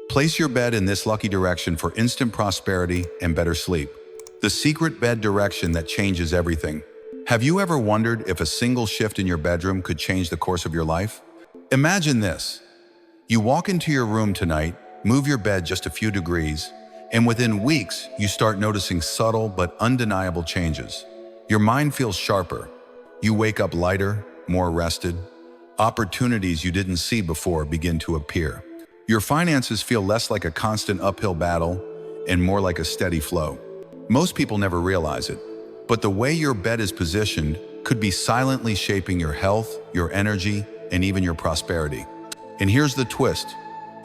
Place your bed in this lucky direction for instant prosperity and better sleep. The secret bed direction that changes everything. Have you ever wondered if a single shift in your bedroom could change the course of your life? Imagine this. You walk into your room tonight, move your bed just a few degrees, and within weeks, you start noticing subtle but undeniable changes. Your mind feels sharper. You wake up lighter, more rested. Opportunities you didn't see before begin to appear. Your finances feel less like a constant uphill battle and more like a steady flow. Most people never realize it, but the way your bed is positioned could be silently shaping your health, your energy, and even your prosperity. And here's the twist.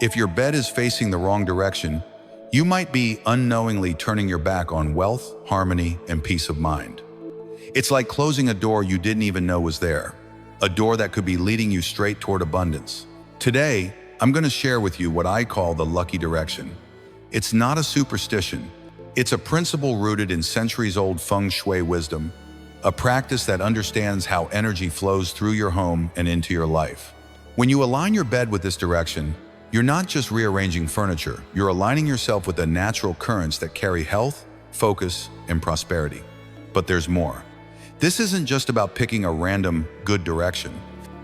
If your bed is facing the wrong direction, you might be unknowingly turning your back on wealth, harmony, and peace of mind. It's like closing a door you didn't even know was there, a door that could be leading you straight toward abundance. Today, I'm going to share with you what I call the lucky direction. It's not a superstition. It's a principle rooted in centuries-old Feng Shui wisdom, a practice that understands how energy flows through your home and into your life. When you align your bed with this direction, you're not just rearranging furniture, you're aligning yourself with the natural currents that carry health, focus, and prosperity. But there's more. This isn't just about picking a random good direction.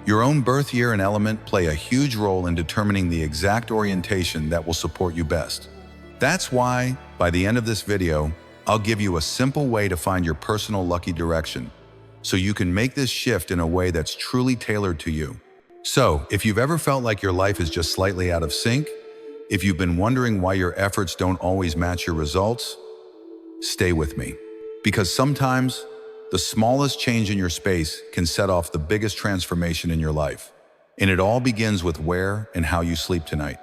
Your own birth year and element play a huge role in determining the exact orientation that will support you best. That's why, by the end of this video, I'll give you a simple way to find your personal lucky direction, so you can make this shift in a way that's truly tailored to you. So, if you've ever felt like your life is just slightly out of sync, if you've been wondering why your efforts don't always match your results, stay with me. Because sometimes, the smallest change in your space can set off the biggest transformation in your life. And it all begins with where and how you sleep tonight.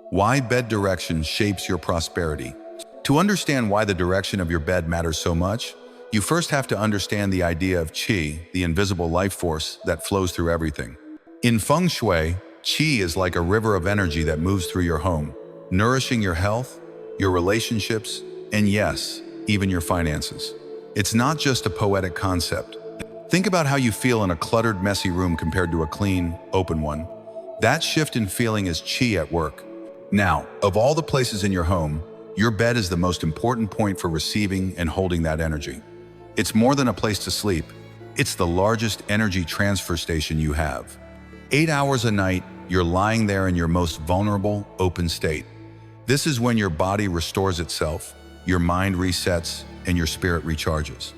Why bed direction shapes your prosperity. To understand why the direction of your bed matters so much, you first have to understand the idea of Qi, the invisible life force that flows through everything. In Feng Shui, Qi is like a river of energy that moves through your home, nourishing your health, your relationships, and yes, even your finances. It's not just a poetic concept. Think about how you feel in a cluttered, messy room compared to a clean, open one. That shift in feeling is Qi at work. Now, of all the places in your home, your bed is the most important point for receiving and holding that energy. It's more than a place to sleep. It's the largest energy transfer station you have. 8 hours a night, you're lying there in your most vulnerable, open state. This is when your body restores itself, your mind resets, and your spirit recharges.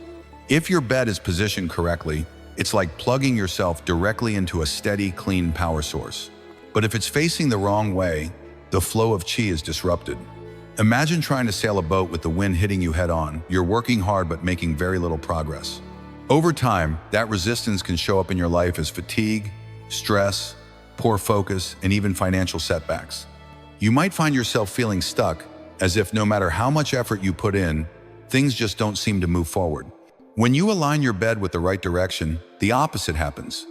If your bed is positioned correctly, it's like plugging yourself directly into a steady, clean power source. But if it's facing the wrong way, the flow of Qi is disrupted. Imagine trying to sail a boat with the wind hitting you head on. You're working hard but making very little progress. Over time, that resistance can show up in your life as fatigue, stress, poor focus, and even financial setbacks. You might find yourself feeling stuck, as if no matter how much effort you put in, things just don't seem to move forward. When you align your bed with the right direction, the opposite happens.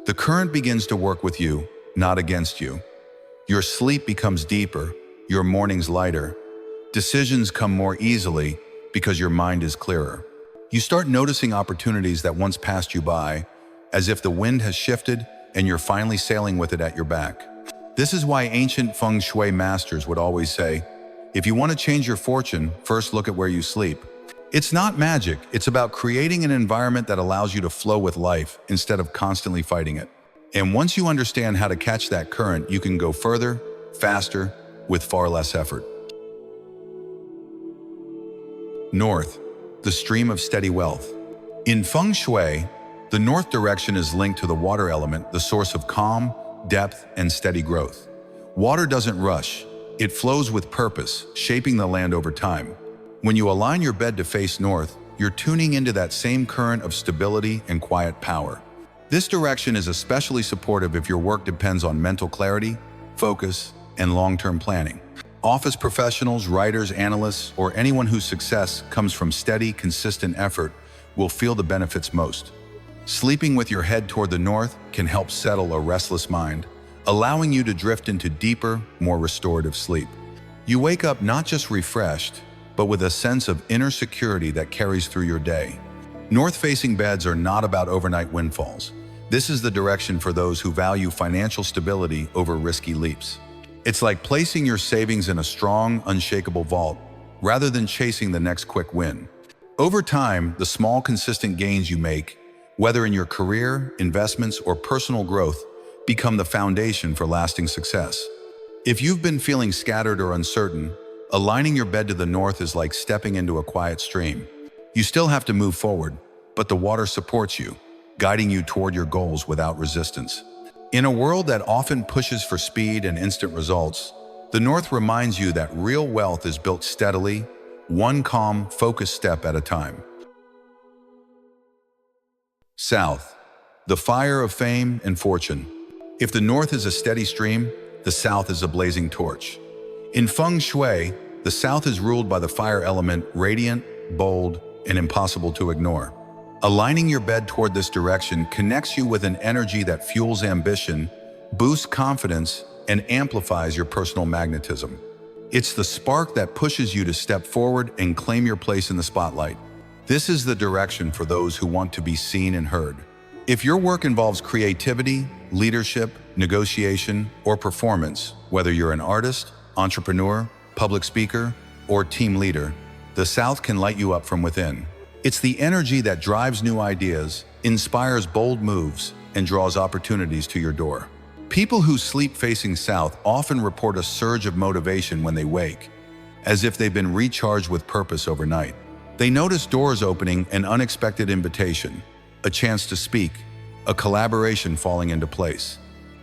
The current begins to work with you, not against you. Your sleep becomes deeper, your mornings lighter. Decisions come more easily because your mind is clearer. You start noticing opportunities that once passed you by, as if the wind has shifted and you're finally sailing with it at your back. This is why ancient Feng Shui masters would always say, if you want to change your fortune, first look at where you sleep. It's not magic, it's about creating an environment that allows you to flow with life instead of constantly fighting it. And once you understand how to catch that current, you can go further, faster, with far less effort. North, the stream of steady wealth. In Feng Shui, the north direction is linked to the water element, the source of calm, depth, and steady growth. Water doesn't rush. It flows with purpose, shaping the land over time. When you align your bed to face north, you're tuning into that same current of stability and quiet power. This direction is especially supportive if your work depends on mental clarity, focus, and long-term planning. Office professionals, writers, analysts, or anyone whose success comes from steady, consistent effort will feel the benefits most. Sleeping with your head toward the north can help settle a restless mind, allowing you to drift into deeper, more restorative sleep. You wake up not just refreshed, but with a sense of inner security that carries through your day. North-facing beds are not about overnight windfalls. This is the direction for those who value financial stability over risky leaps. It's like placing your savings in a strong, unshakable vault, rather than chasing the next quick win. Over time, the small, consistent gains you make, whether in your career, investments, or personal growth, become the foundation for lasting success. If you've been feeling scattered or uncertain, aligning your bed to the north is like stepping into a quiet stream. You still have to move forward, but the water supports you, guiding you toward your goals without resistance. In a world that often pushes for speed and instant results, the north reminds you that real wealth is built steadily, one calm, focused step at a time. South, the fire of fame and fortune. If the north is a steady stream, the south is a blazing torch. In Feng Shui, the south is ruled by the fire element, radiant, bold, and impossible to ignore. Aligning your bed toward this direction connects you with an energy that fuels ambition, boosts confidence, and amplifies your personal magnetism. It's the spark that pushes you to step forward and claim your place in the spotlight. This is the direction for those who want to be seen and heard. If your work involves creativity, leadership, negotiation, or performance, whether you're an artist, entrepreneur, public speaker, or team leader, the South can light you up from within. It's the energy that drives new ideas, inspires bold moves, and draws opportunities to your door. People who sleep facing south often report a surge of motivation when they wake, as if they've been recharged with purpose overnight. They notice doors opening, an unexpected invitation, a chance to speak, a collaboration falling into place.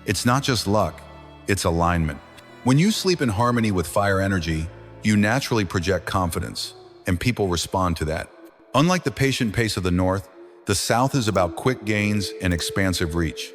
It's not just luck, it's alignment. When you sleep in harmony with fire energy, you naturally project confidence, and people respond to that. Unlike the patient pace of the north, the south is about quick gains and expansive reach.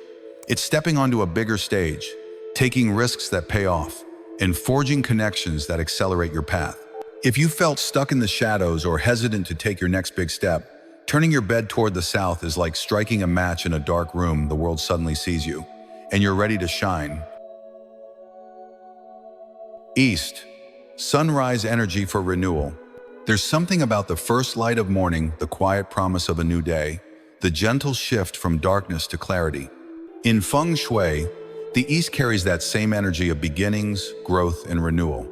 It's stepping onto a bigger stage, taking risks that pay off, and forging connections that accelerate your path. If you felt stuck in the shadows or hesitant to take your next big step, turning your bed toward the south is like striking a match in a dark room. The world suddenly sees you, and you're ready to shine. East, sunrise energy for renewal. There's something about the first light of morning, the quiet promise of a new day, the gentle shift from darkness to clarity. In Feng Shui, the East carries that same energy of beginnings, growth, and renewal.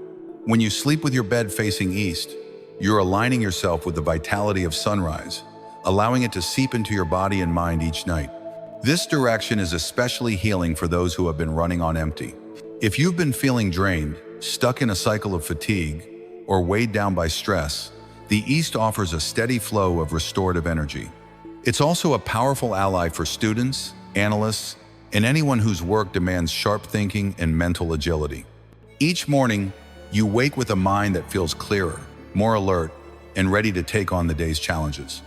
When you sleep with your bed facing east, you're aligning yourself with the vitality of sunrise, allowing it to seep into your body and mind each night. This direction is especially healing for those who have been running on empty. If you've been feeling drained, stuck in a cycle of fatigue, or weighed down by stress, the East offers a steady flow of restorative energy. It's also a powerful ally for students, analysts, and anyone whose work demands sharp thinking and mental agility. Each morning, you wake with a mind that feels clearer, more alert, and ready to take on the day's challenges.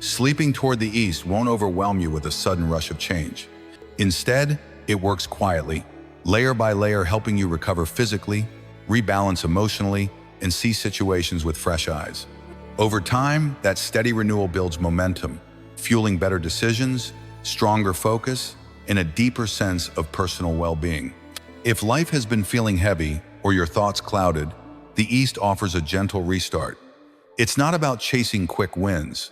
Sleeping toward the east won't overwhelm you with a sudden rush of change. Instead, it works quietly, layer by layer, helping you recover physically, rebalance emotionally, and see situations with fresh eyes. Over time, that steady renewal builds momentum, fueling better decisions, stronger focus, and a deeper sense of personal well-being. If life has been feeling heavy or your thoughts clouded, the East offers a gentle restart. It's not about chasing quick wins,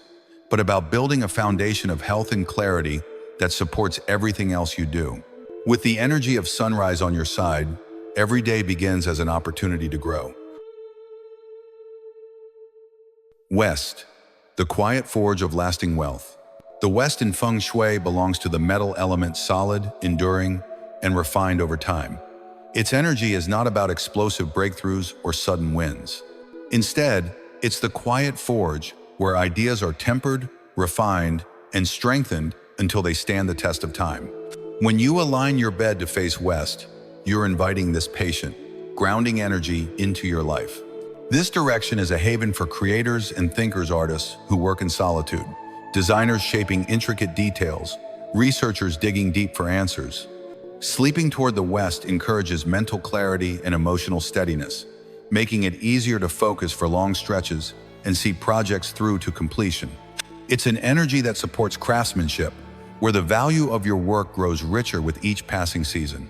but about building a foundation of health and clarity that supports everything else you do. With the energy of sunrise on your side, every day begins as an opportunity to grow. West, the quiet forge of lasting wealth. The West in Feng Shui belongs to the metal element, solid, enduring, and refined over time. Its energy is not about explosive breakthroughs or sudden wins. Instead, it's the quiet forge where ideas are tempered, refined, and strengthened until they stand the test of time. When you align your bed to face west, you're inviting this patient, grounding energy into your life. This direction is a haven for creators and thinkers, artists who work in solitude, designers shaping intricate details, researchers digging deep for answers. Sleeping toward the west encourages mental clarity and emotional steadiness, making it easier to focus for long stretches and see projects through to completion. It's an energy that supports craftsmanship, where the value of your work grows richer with each passing season.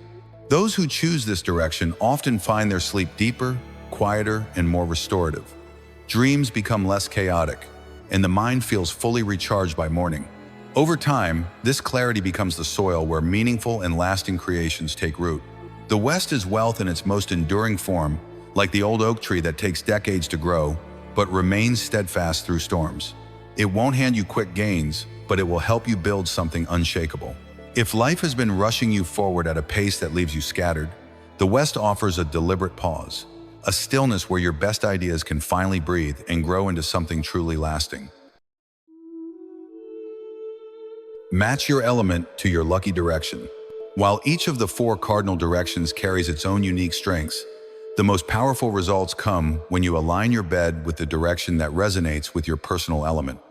Those who choose this direction often find their sleep deeper, quieter, and more restorative. Dreams become less chaotic, and the mind feels fully recharged by morning. Over time, this clarity becomes the soil where meaningful and lasting creations take root. The West is wealth in its most enduring form, like the old oak tree that takes decades to grow, but remains steadfast through storms. It won't hand you quick gains, but it will help you build something unshakable. If life has been rushing you forward at a pace that leaves you scattered, the West offers a deliberate pause, a stillness where your best ideas can finally breathe and grow into something truly lasting. Match your element to your lucky direction. While each of the 4 cardinal directions carries its own unique strengths, the most powerful results come when you align your bed with the direction that resonates with your personal element.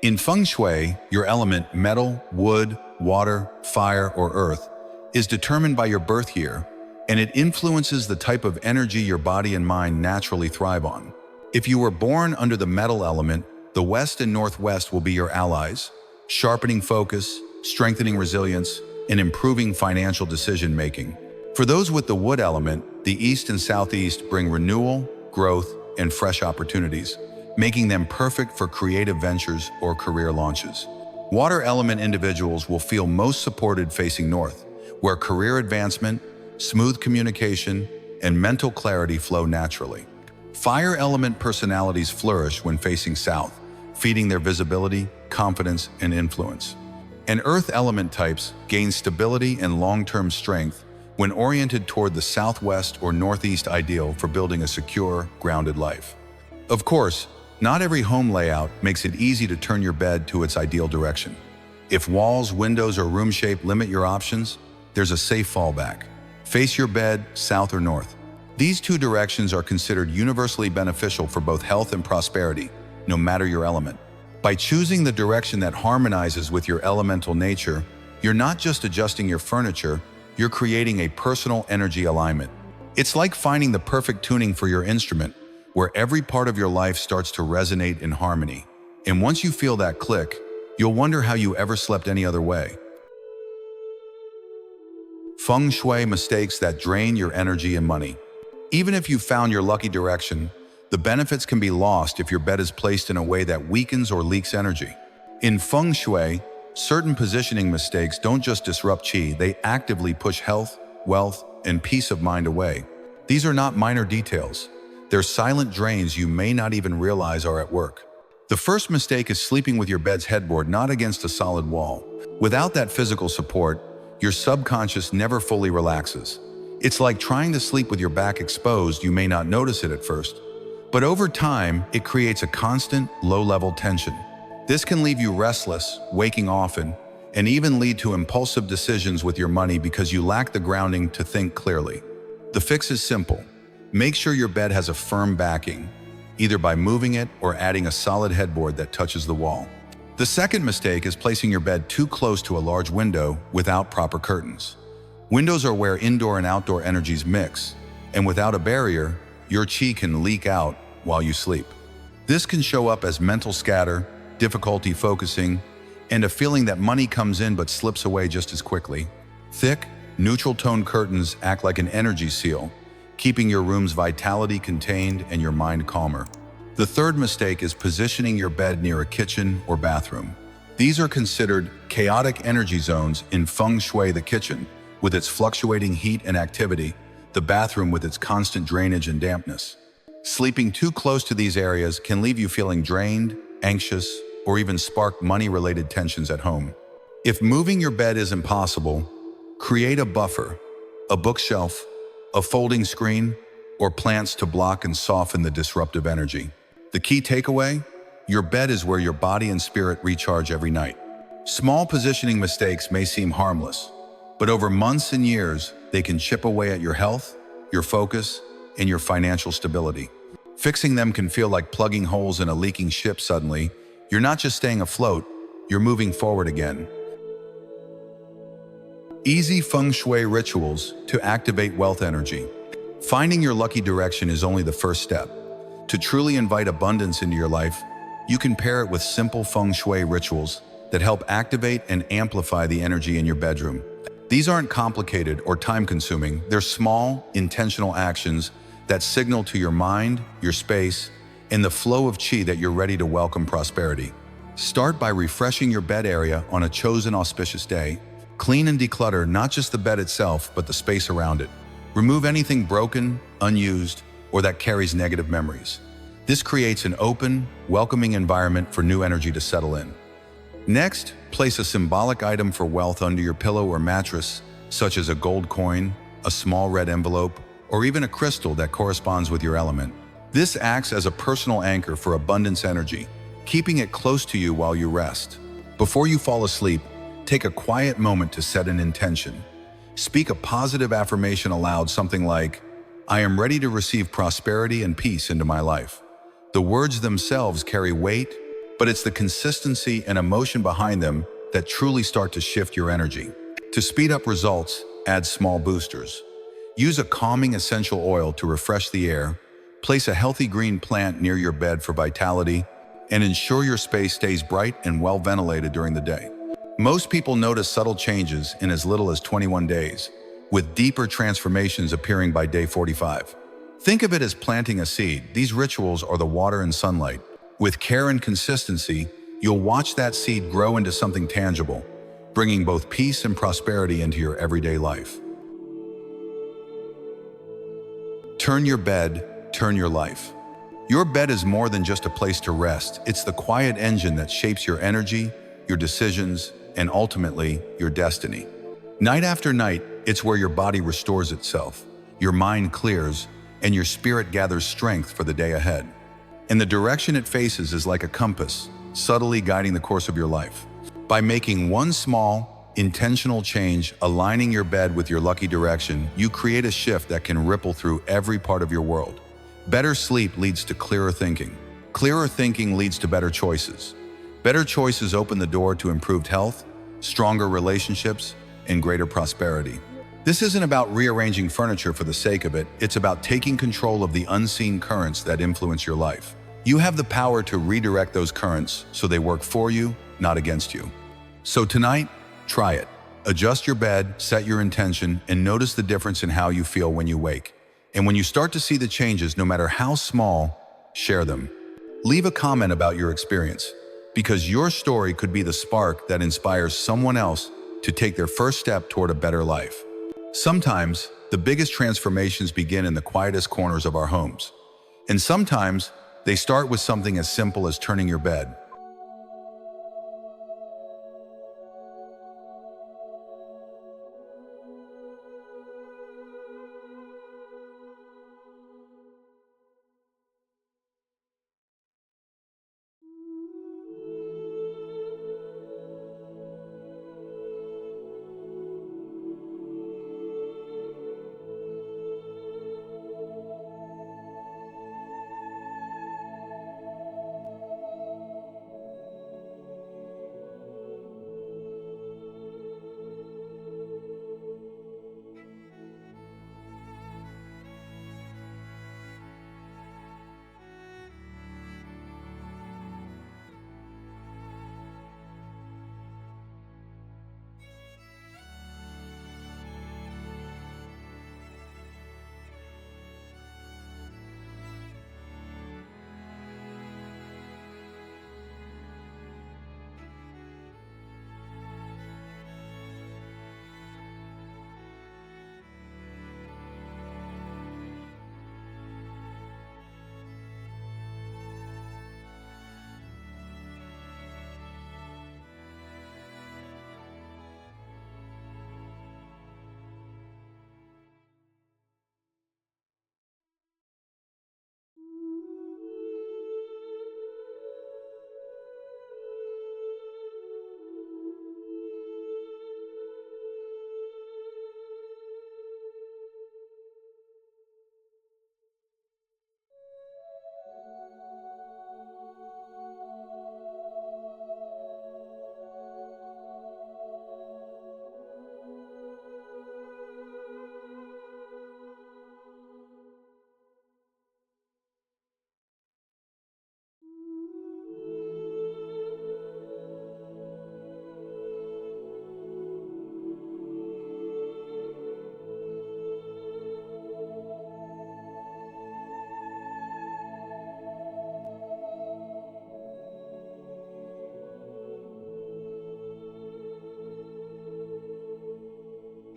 In Feng Shui, your element, metal, wood, water, fire, or earth, is determined by your birth year, and it influences the type of energy your body and mind naturally thrive on. If you were born under the metal element, the West and Northwest will be your allies, sharpening focus, strengthening resilience, and improving financial decision-making. For those with the wood element, the East and Southeast bring renewal, growth, and fresh opportunities, making them perfect for creative ventures or career launches. Water element individuals will feel most supported facing north, where career advancement, smooth communication, and mental clarity flow naturally. Fire element personalities flourish when facing south, feeding their visibility, confidence, and influence. And earth element types gain stability and long-term strength when oriented toward the southwest or northeast, ideal for building a secure, grounded life. Of course, not every home layout makes it easy to turn your bed to its ideal direction. If walls, windows, or room shape limit your options, there's a safe fallback. Face your bed south or north. These 2 directions are considered universally beneficial for both health and prosperity, no matter your element. By choosing the direction that harmonizes with your elemental nature, you're not just adjusting your furniture, you're creating a personal energy alignment. It's like finding the perfect tuning for your instrument, where every part of your life starts to resonate in harmony. And once you feel that click, you'll wonder how you ever slept any other way. Feng Shui mistakes that drain your energy and money. Even if you've found your lucky direction, the benefits can be lost if your bed is placed in a way that weakens or leaks energy. In Feng Shui, certain positioning mistakes don't just disrupt qi, they actively push health, wealth, and peace of mind away. These are not minor details. They're silent drains you may not even realize are at work. The first mistake is sleeping with your bed's headboard not against a solid wall. Without that physical support, your subconscious never fully relaxes. It's like trying to sleep with your back exposed. You may not notice it at first, but over time, it creates a constant, low-level tension. This can leave you restless, waking often, and even lead to impulsive decisions with your money because you lack the grounding to think clearly. The fix is simple. Make sure your bed has a firm backing, either by moving it or adding a solid headboard that touches the wall. The second mistake is placing your bed too close to a large window without proper curtains. Windows are where indoor and outdoor energies mix, and without a barrier, your qi can leak out while you sleep. This can show up as mental scatter, difficulty focusing, and a feeling that money comes in but slips away just as quickly. Thick, neutral-tone curtains act like an energy seal, keeping your room's vitality contained and your mind calmer. The third mistake is positioning your bed near a kitchen or bathroom. These are considered chaotic energy zones in Feng Shui. The kitchen, with its fluctuating heat and activity, the bathroom with its constant drainage and dampness. Sleeping too close to these areas can leave you feeling drained, anxious, or even spark money-related tensions at home. If moving your bed is impossible, create a buffer, a bookshelf, a folding screen, or plants to block and soften the disruptive energy. The key takeaway? Your bed is where your body and spirit recharge every night. Small positioning mistakes may seem harmless, but over months and years, they can chip away at your health, your focus, and your financial stability. Fixing them can feel like plugging holes in a leaking ship. Suddenly, you're not just staying afloat, you're moving forward again. Easy Feng Shui rituals to activate wealth energy. Finding your lucky direction is only the first step. To truly invite abundance into your life, you can pair it with simple Feng Shui rituals that help activate and amplify the energy in your bedroom. These aren't complicated or time-consuming. They're small, intentional actions that signal to your mind, your space, and the flow of qi that you're ready to welcome prosperity. Start by refreshing your bed area on a chosen auspicious day. Clean and declutter not just the bed itself, but the space around it. Remove anything broken, unused, or that carries negative memories. This creates an open, welcoming environment for new energy to settle in. Next, place a symbolic item for wealth under your pillow or mattress, such as a gold coin, a small red envelope, or even a crystal that corresponds with your element. This acts as a personal anchor for abundance energy, keeping it close to you while you rest. Before you fall asleep, take a quiet moment to set an intention. Speak a positive affirmation aloud, something like, "I am ready to receive prosperity and peace into my life." The words themselves carry weight, but it's the consistency and emotion behind them that truly start to shift your energy. To speed up results, add small boosters. Use a calming essential oil to refresh the air, place a healthy green plant near your bed for vitality, and ensure your space stays bright and well ventilated during the day. Most people notice subtle changes in as little as 21 days, with deeper transformations appearing by day 45. Think of it as planting a seed. These rituals are the water and sunlight. With care and consistency, you'll watch that seed grow into something tangible, bringing both peace and prosperity into your everyday life. Turn your bed, turn your life. Your bed is more than just a place to rest. It's the quiet engine that shapes your energy, your decisions, and ultimately, your destiny. Night after night, it's where your body restores itself, your mind clears, and your spirit gathers strength for the day ahead. And the direction it faces is like a compass, subtly guiding the course of your life. By making one small, intentional change, aligning your bed with your lucky direction, you create a shift that can ripple through every part of your world. Better sleep leads to clearer thinking. Clearer thinking leads to better choices. Better choices open the door to improved health, stronger relationships, and greater prosperity. This isn't about rearranging furniture for the sake of it. It's about taking control of the unseen currents that influence your life. You have the power to redirect those currents so they work for you, not against you. So tonight, try it. Adjust your bed, set your intention, and notice the difference in how you feel when you wake. And when you start to see the changes, no matter how small, share them. Leave a comment about your experience, because your story could be the spark that inspires someone else to take their first step toward a better life. Sometimes, the biggest transformations begin in the quietest corners of our homes. And sometimes, they start with something as simple as turning your bed.